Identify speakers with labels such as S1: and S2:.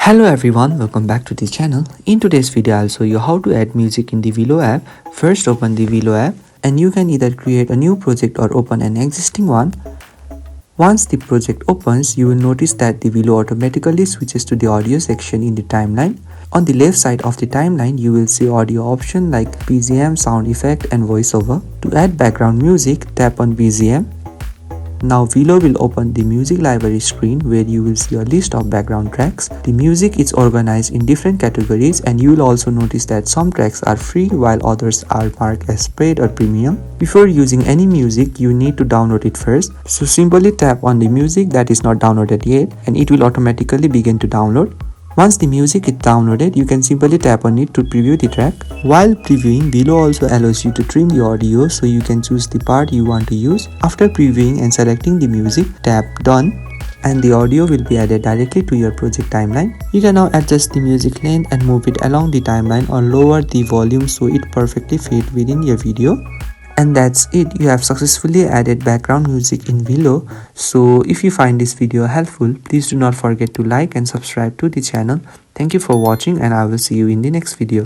S1: Hello everyone, welcome back to the channel. In today's video, I'll show you how to add music in the VLLO app. First, open the VLLO app and you can either create a new project or open an existing one. Once the project opens, you will notice that the VLLO automatically switches to the audio section in the timeline. On the left side of the timeline, you will see audio options like BGM, sound effect and voiceover. To add background music, tap on BGM. Now VLLO will open the music library screen where you will see a list of background tracks. The music is organized in different categories and you will also notice that some tracks are free while others are marked as paid or premium. Before using any music, you need to download it first. So simply tap on the music that is not downloaded yet and it will automatically begin to download. Once the music is downloaded, you can simply tap on it to preview the track. While previewing, VLLO also allows you to trim the audio so you can choose the part you want to use. After previewing and selecting the music, tap Done and the audio will be added directly to your project timeline. You can now adjust the music length and move it along the timeline or lower the volume so it perfectly fits within your video. And that's it, you have successfully added background music in VLLO. So if you find this video helpful, please do not forget to like and subscribe to the channel. Thank you for watching and I will see you in the next video.